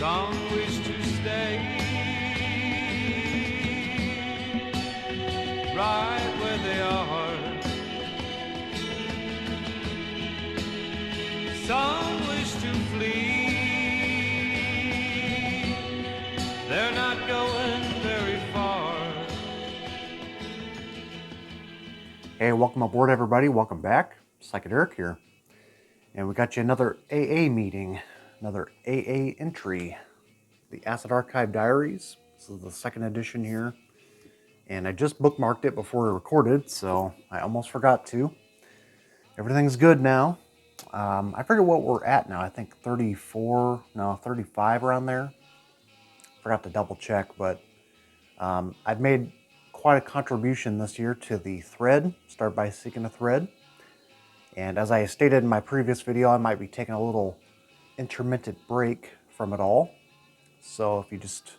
Some wish to stay right where they are. Some wish to flee. They're not going very far. Hey, welcome aboard everybody. Welcome back. Psychic Eric here. And we got you another AA meeting, another AA entry. The Acid Archive Diaries. This is the second edition here. And I just bookmarked it before we recorded, so I almost forgot to. Everything's good now. I forget what we're at now. I think 35 around there. Forgot to double check, but I've made quite a contribution this year to the thread, Start by Seeking a Thread. And as I stated in my previous video, I might be taking a little intermittent break from it all. So if you just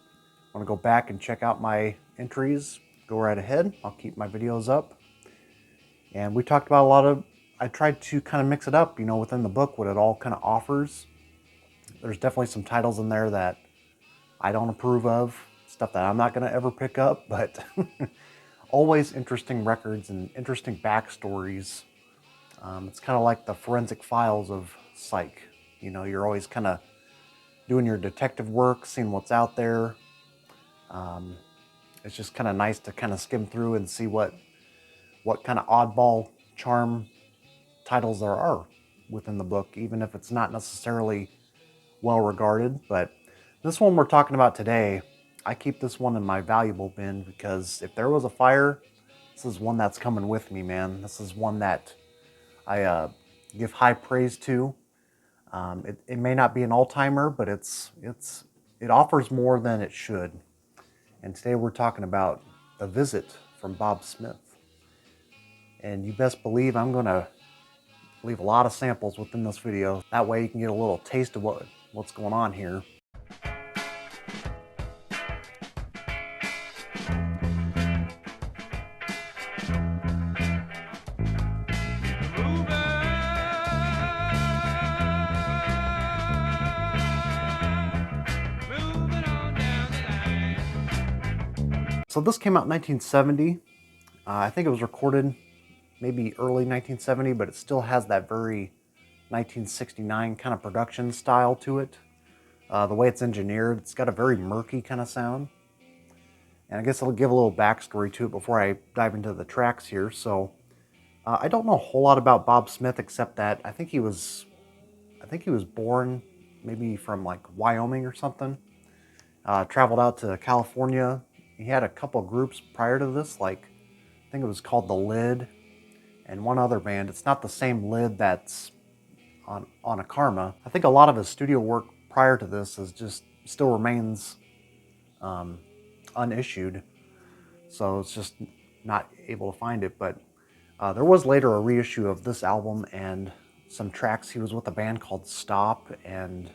want to go back and check out my entries, go right ahead. I'll keep my videos up. And we talked about I tried to kind of mix it up, you know, within the book, what it all kind of offers. There's definitely some titles in there that I don't approve of, stuff that I'm not going to ever pick up, but always interesting records and interesting backstories. It's kind of like the forensic files of Psych. You know, you're always kind of doing your detective work, seeing what's out there. It's just kind of nice to kind of skim through and see what kind of oddball charm titles there are within the book, even if it's not necessarily well regarded. But this one we're talking about today, I keep this one in my valuable bin because if there was a fire, this is one that's coming with me, man. This is one that I give high praise to. It may not be an all-timer, but it offers more than it should. And today we're talking about The Visit from Bob Smith. And you best believe I'm going to leave a lot of samples within this video. That way you can get a little taste of what's going on here. So this came out in 1970. I think it was recorded maybe early 1970, but it still has that very 1969 kind of production style to it. The way it's engineered, it's got a very murky kind of sound. And I guess I'll give a little backstory to it before I dive into the tracks here. So I don't know a whole lot about Bob Smith except that I think he was born maybe from like Wyoming or something. Traveled out to California. He had a couple groups prior to this, like I think it was called The Lid and one other band. It's not the same Lid that's on a Karma. I think a lot of his studio work prior to this is just still remains unissued, so it's just not able to find it. But there was later a reissue of this album and some tracks. He was with a band called Stop and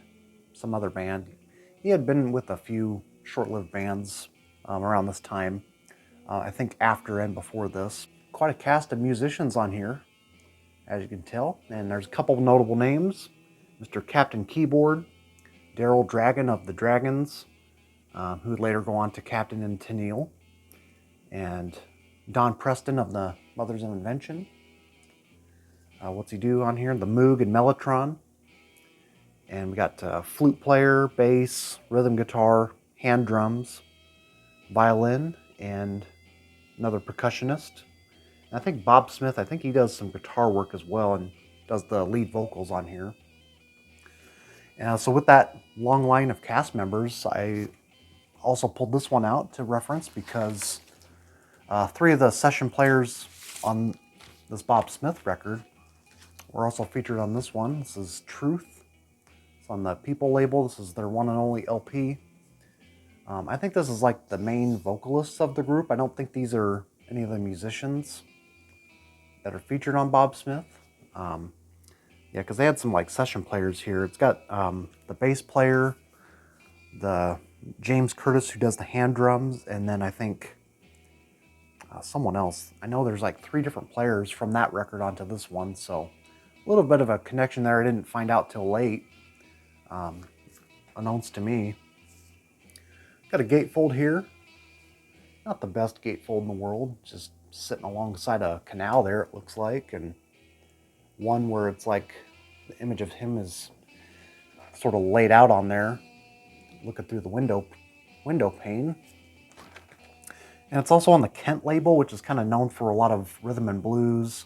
some other band. He had been with a few short-lived bands around this time. I think after and before this. Quite a cast of musicians on here, as you can tell. And there's a couple of notable names. Mr. Captain Keyboard, Daryl Dragon of the Dragons, who would later go on to Captain and Tennille, and Don Preston of the Mothers of Invention. What's he do on here? The Moog and Mellotron. And we got flute player, bass, rhythm guitar, hand drums, violin, and another percussionist. And I think Bob Smith, I think he does some guitar work as well and does the lead vocals on here. So with that long line of cast members, I also pulled this one out to reference because 3 of the session players on this Bob Smith record were also featured on this one. This is Truth. It's on the People label. This is their one and only LP. I think this is like the main vocalists of the group. I don't think these are any of the musicians that are featured on Bob Smith. Yeah, because they had some like session players here. It's got the bass player, the James Curtis who does the hand drums, and then I think someone else. I know there's like 3 different players from that record onto this one, so a little bit of a connection there. I didn't find out till late. announced to me. Got a gatefold here. Not the best gatefold in the world, just sitting alongside a canal there, it looks like, and one where it's like the image of him is sort of laid out on there, looking through the window pane. And it's also on the Kent label, which is kind of known for a lot of rhythm and blues,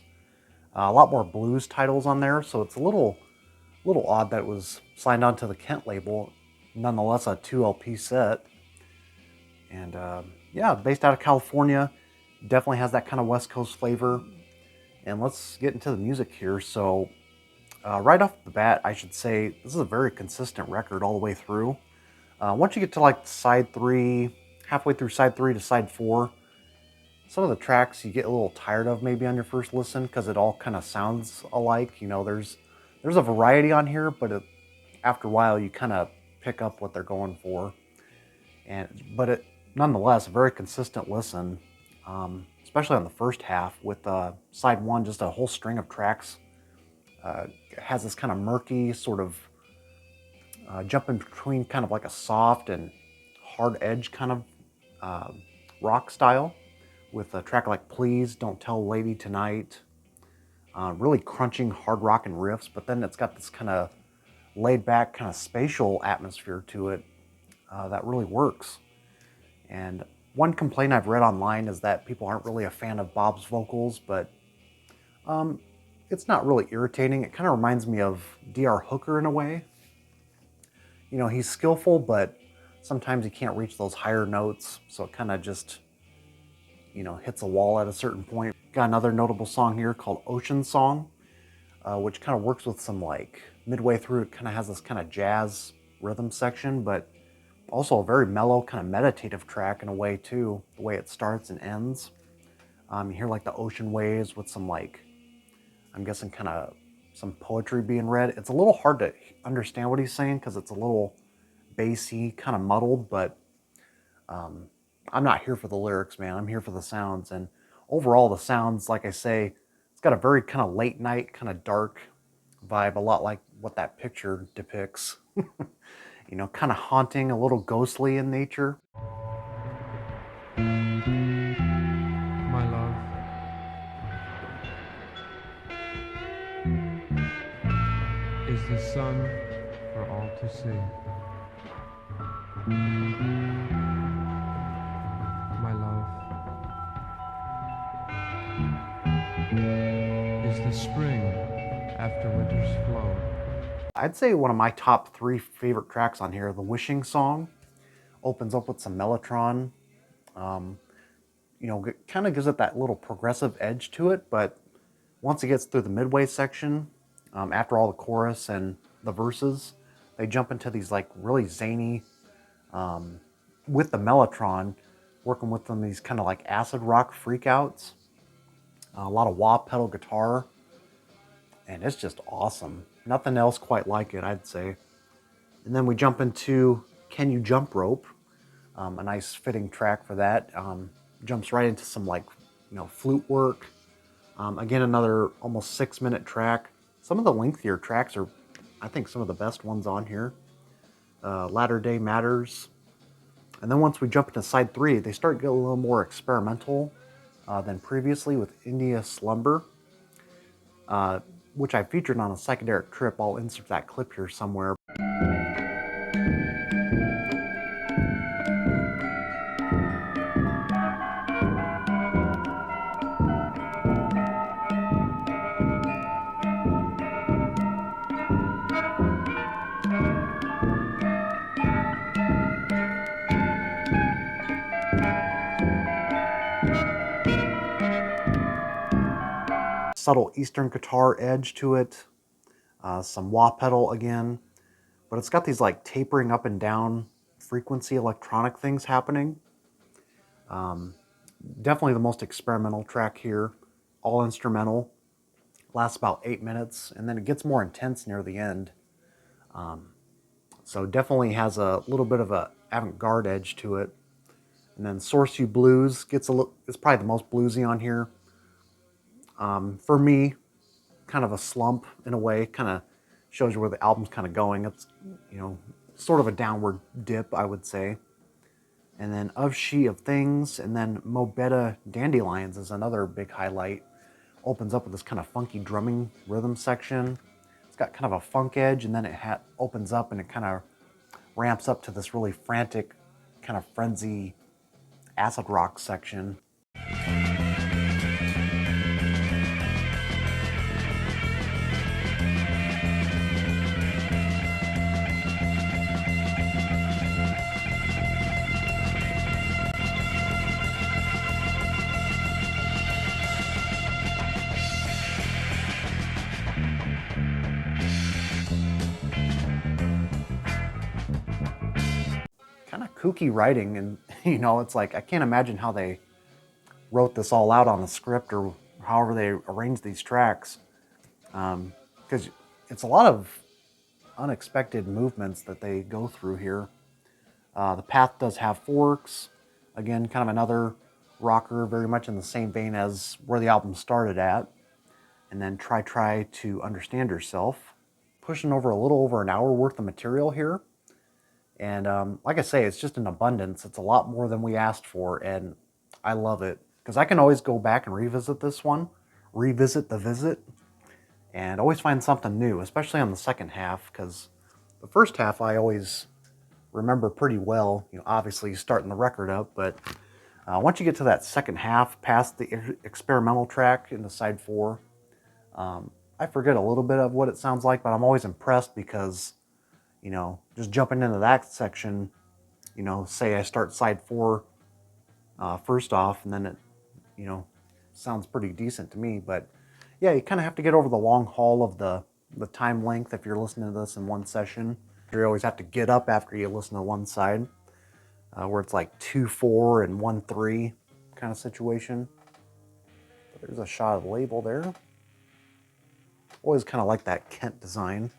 a lot more blues titles on there. So it's a little odd that it was signed onto the Kent label. Nonetheless, a 2 LP set. And yeah, based out of California, definitely has that kind of West Coast flavor. And let's get into the music here. So right off the bat, I should say this is a very consistent record all the way through. Once you get to like side 3, halfway through side 3 to side 4, some of the tracks you get a little tired of maybe on your first listen because it all kind of sounds alike. You know, there's a variety on here, but after a while you kind of pick up what they're going for. But it nonetheless a very consistent listen, especially on the first half with side 1, just a whole string of tracks. Has this kind of murky sort of jumping between kind of like a soft and hard edge kind of rock style, with a track like Please Don't Tell Lady Tonight, really crunching hard rockin' riffs, but then it's got this kind of laid back kind of spatial atmosphere to it that really works. And one complaint I've read online is that people aren't really a fan of Bob's vocals, but it's not really irritating. It kind of reminds me of D.R. Hooker in a way. You know, he's skillful, but sometimes he can't reach those higher notes, so it kind of just, you know, hits a wall at a certain point. Got another notable song here called Ocean Song, which kind of works with some, like, midway through, it kind of has this kind of jazz rhythm section, but also a very mellow, kind of meditative track in a way too, the way it starts and ends. You hear like the ocean waves with some, like, I'm guessing kind of some poetry being read. It's a little hard to understand what he's saying because it's a little bassy, kind of muddled, but I'm not here for the lyrics, man. I'm here for the sounds. And overall, the sounds, like I say, it's got a very kind of late night, kind of dark vibe, a lot like what that picture depicts. You know, kind of haunting, a little ghostly in nature. My love, is the sun for all to see. My love, is the spring after winter's flow. I'd say one of my top 3 favorite tracks on here, the Wishing Song, opens up with some Mellotron. You know, it kind of gives it that little progressive edge to it, but once it gets through the midway section, after all the chorus and the verses, they jump into these like really zany, with the Mellotron, working with them, these kind of like acid rock freakouts, a lot of wah pedal guitar, and it's just awesome. Nothing else quite like it, I'd say. And then we jump into Can You Jump Rope, a nice fitting track for that. Jumps right into some, like, you know, flute work. Again, another almost 6-minute track. Some of the lengthier tracks are, I think, some of the best ones on here. Latter Day Matters. And then once we jump into side 3, they start getting a little more experimental than previously with India Slumber, which I featured on a Psychedelic Trip. I'll insert that clip here somewhere. Subtle Eastern guitar edge to it, some wah pedal again, but it's got these like tapering up and down frequency electronic things happening. Definitely the most experimental track here, all instrumental, lasts about 8 minutes, and then it gets more intense near the end. So definitely has a little bit of a avant-garde edge to it. And then Source You Blues gets a little, it's probably the most bluesy on here. For me, kind of a slump in a way, kind of shows you where the album's kind of going. It's, you know, sort of a downward dip, I would say. And then Of She of Things, and then Mobetta Dandelions is another big highlight. Opens up with this kind of funky drumming rhythm section. It's got kind of a funk edge, and then it opens up and it kind of ramps up to this really frantic, kind of frenzy acid rock section. Kind of kooky writing, and it's like I can't imagine how they wrote this all out on the script or however they arranged these tracks, because it's a lot of unexpected movements that they go through here. The path does have forks, again, kind of another rocker, very much in the same vein as where the album started at. And then Try to Understand Yourself, pushing over a little over an hour worth of material here. And like I say, it's just an abundance. It's a lot more than we asked for, and I love it because I can always go back and revisit this one, revisit the visit, and always find something new, especially on the second half, because the first half I always remember pretty well. Obviously starting the record up, but once you get to that second half, past the experimental track into side 4, I forget a little bit of what it sounds like, but I'm always impressed because just jumping into that section, say I start side 4 first off, and then it, sounds pretty decent to me. But yeah, you kind of have to get over the long haul of the time length if you're listening to this in one session. You always have to get up after you listen to one side, where it's like 2-4 and 1-3 kind of situation. But there's a shot of the label there. Always kind of like that Kent design.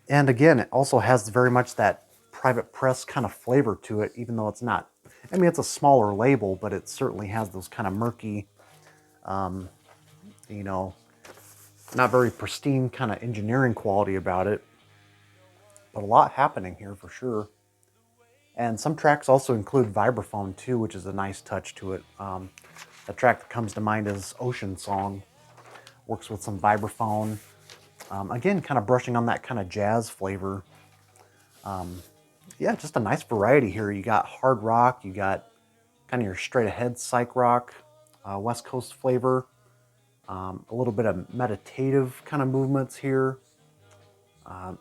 And again, it also has very much that private press kind of flavor to it, even though it's not. I mean, it's a smaller label, but it certainly has those kind of murky, not very pristine kind of engineering quality about it. But a lot happening here for sure. And some tracks also include vibraphone too, which is a nice touch to it. The track that comes to mind is Ocean Song. Works with some vibraphone. Again, kind of brushing on that kind of jazz flavor. Yeah, just a nice variety here. You got hard rock, you got kind of your straight ahead psych rock, West Coast flavor, a little bit of meditative kind of movements here,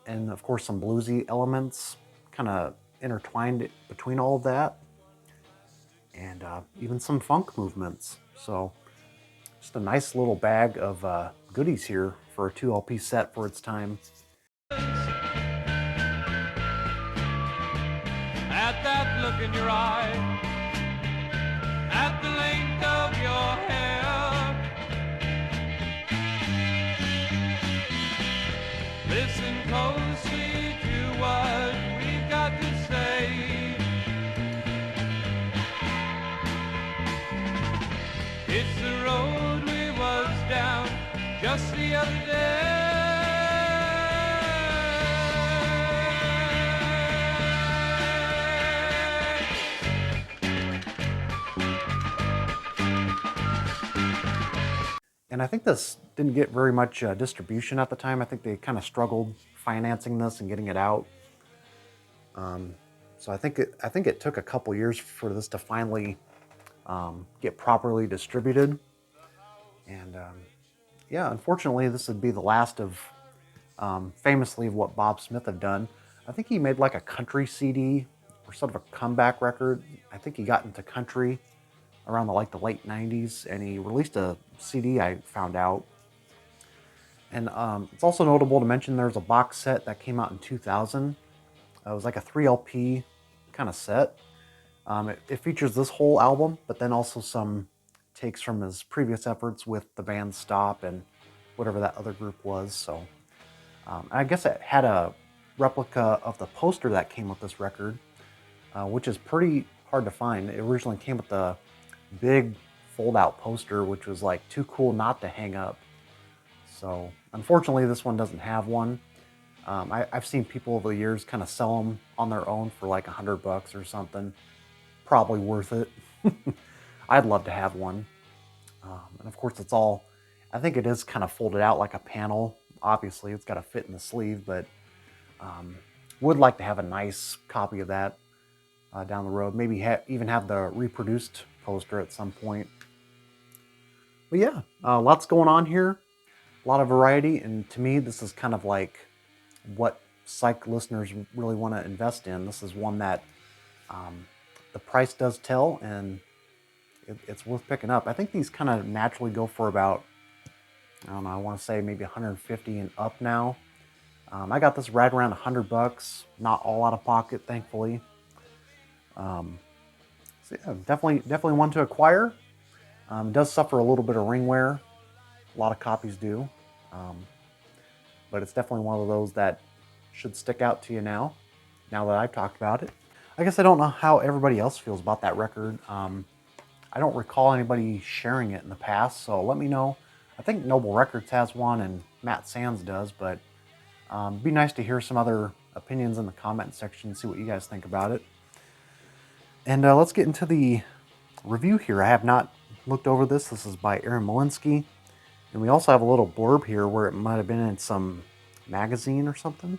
and of course some bluesy elements kind of intertwined between all of that, and even some funk movements. So just a nice little bag of goodies here for a 2 LP set for its time. At that look in your eye, at the length of your hair, listen closely to what we've got to say. It's the road we was down just the other day. And I think this didn't get very much distribution at the time. I think they kind of struggled financing this and getting it out. So I think it took a couple years for this to finally get properly distributed. And yeah, unfortunately, this would be the last of, famously, of what Bob Smith had done. I think he made like a country CD or sort of a comeback record. I think he got into country around the late 90s, and he released a CD, I found out. And it's also notable to mention there's a box set that came out in 2000. It was like a 3 LP kind of set. It features this whole album, but then also some takes from his previous efforts with the band Stop and whatever that other group was. So I guess it had a replica of the poster that came with this record, which is pretty hard to find. It originally came with the big fold-out poster, which was like too cool not to hang up. So unfortunately, this one doesn't have one. I've seen people over the years kind of sell them on their own for like $100 or something. Probably worth it. I'd love to have one. And of course, I think it is kind of folded out like a panel. Obviously, it's got to fit in the sleeve, but would like to have a nice copy of that down the road. Maybe even have the reproduced poster at some point. But yeah, lots going on here. A lot of variety, and to me, this is kind of like what psych listeners really want to invest in. This is one that the price does tell, and it's worth picking up. I think these kind of naturally go for about, I don't know, I want to say maybe 150 and up now. I got this right around $100, not all out of pocket, thankfully. So yeah, definitely one to acquire. It does suffer a little bit of ring wear. A lot of copies do. But it's definitely one of those that should stick out to you now that I've talked about it. I guess I don't know how everybody else feels about that record. I don't recall anybody sharing it in the past, so let me know. I think Noble Records has one and Matt Sands does, but it'd be nice to hear some other opinions in the comment section, see what you guys think about it. And let's get into the review here. I have not looked over this. This is by Aaron Malinsky. And we also have a little blurb here where it might have been in some magazine or something.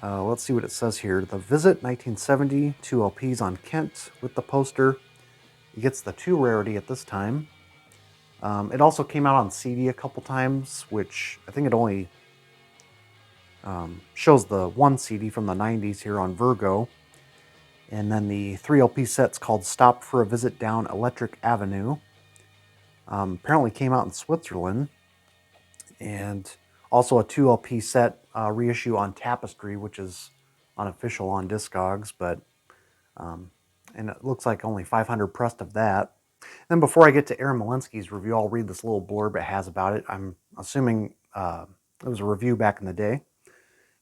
Let's see what it says here. The Visit 1970, 2 LPs on Kent with the poster. It gets the 2 rarity at this time. It also came out on CD a couple times, which I think it only shows the 1 CD from the 90s here on Virgo. And then the 3 LP set's called Stop for a Visit Down Electric Avenue. Apparently came out in Switzerland. And also a 2 LP set reissue on Tapestry, which is unofficial on Discogs, but and it looks like only 500 pressed of that. Then before I get to Aaron Malinsky's review, I'll read this little blurb it has about it. I'm assuming it was a review back in the day.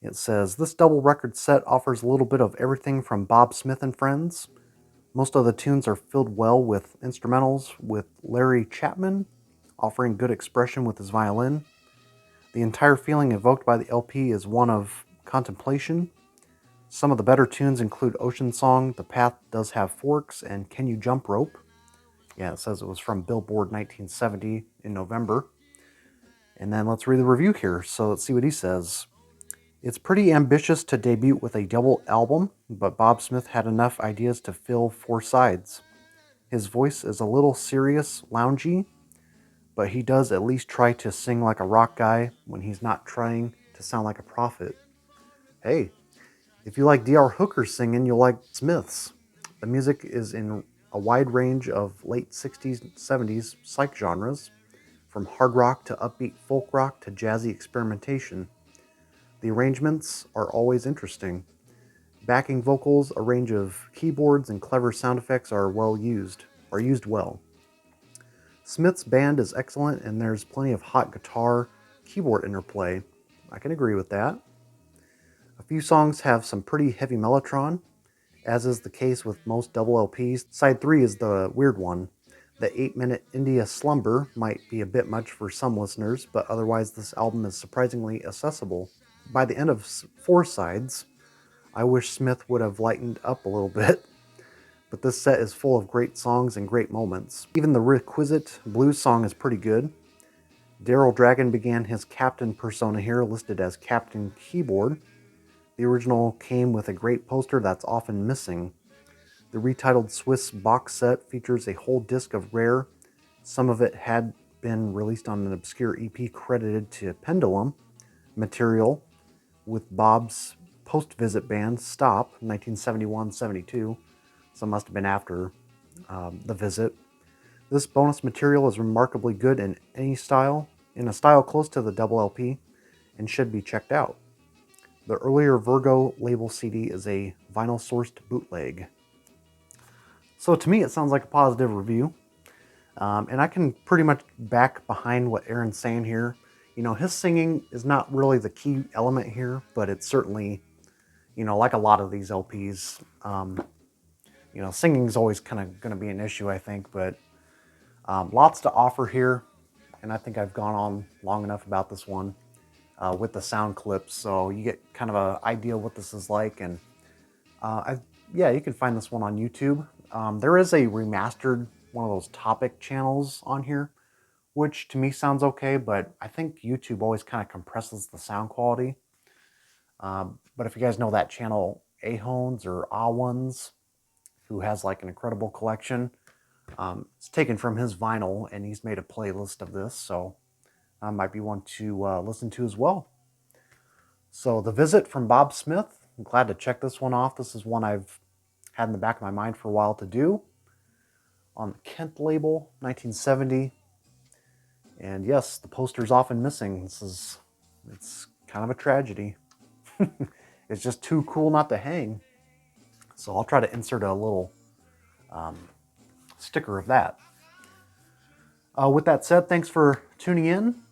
It says, this double record set offers a little bit of everything from Bob Smith and Friends. Most of the tunes are filled well with instrumentals, with Larry Chapman offering good expression with his violin. The entire feeling evoked by the LP is one of contemplation. Some of the better tunes include Ocean Song, The Path Does Have Forks, and Can You Jump Rope? Yeah, it says it was from Billboard 1970 in November. And then let's read the review here. So let's see what he says. It's pretty ambitious to debut with a double album, but Bob Smith had enough ideas to fill 4 sides. His voice is a little serious, loungy, but he does at least try to sing like a rock guy when he's not trying to sound like a prophet. Hey, if you like D.R. Hooker singing, you'll like Smith's. The music is in a wide range of late 60s and 70s psych genres, from hard rock to upbeat folk rock to jazzy experimentation. The arrangements are always interesting. Backing vocals, a range of keyboards, and clever sound effects are used well. Smith's band is excellent, and there's plenty of hot guitar, keyboard interplay. I can agree with that. A few songs have some pretty heavy mellotron, as is the case with most double LPs. Side 3 is the weird one. The 8-minute India Slumber might be a bit much for some listeners, but otherwise this album is surprisingly accessible. By the end of 4 sides, I wish Smith would have lightened up a little bit, but this set is full of great songs and great moments. Even the requisite blues song is pretty good. Daryl Dragon began his Captain persona here, listed as Captain Keyboard. The original came with a great poster that's often missing. The retitled Swiss box set features a whole disc of rare. Some of it had been released on an obscure EP credited to Pendulum material with Bob's post-visit band Stop, 1971-72. So it must have been after the visit. This bonus material is remarkably good in any style, in a style close to the double LP, and should be checked out. The earlier Virgo label CD is a vinyl-sourced bootleg. So to me, it sounds like a positive review. And I can pretty much back behind what Aaron's saying here. You know, his singing is not really the key element here, but it's certainly, you know, like a lot of these LPs, you know, singing is always kind of going to be an issue, I think, but lots to offer here. And I think I've gone on long enough about this one. with the sound clips, so you get kind of an idea what this is like. And yeah, you can find this one on YouTube. There is a remastered one of those topic channels on here, which to me sounds okay, but I think YouTube always kind of compresses the sound quality. But if you guys know that channel, Ahones or Ones, who has like an incredible collection, it's taken from his vinyl, and he's made a playlist of this, so might be one to listen to as well. So The Visit from Bob Smith, I'm glad to check this one off. This is one I've had in the back of my mind for a while to do. On the Kent label, 1970. And yes, the poster's often missing. It's kind of a tragedy. It's just too cool not to hang. So I'll try to insert a little sticker of that. With that said, thanks for tuning in.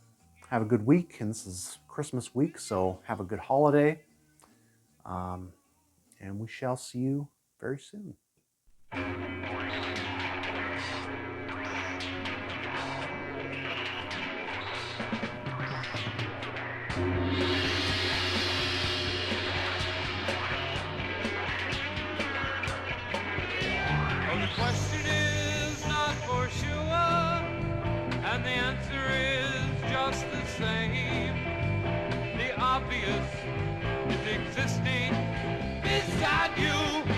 Have a good week, and this is Christmas week, so have a good holiday. And we shall see you very soon. Oh, the question is not for sure, and the answer is just the same. The obvious is existing beside you.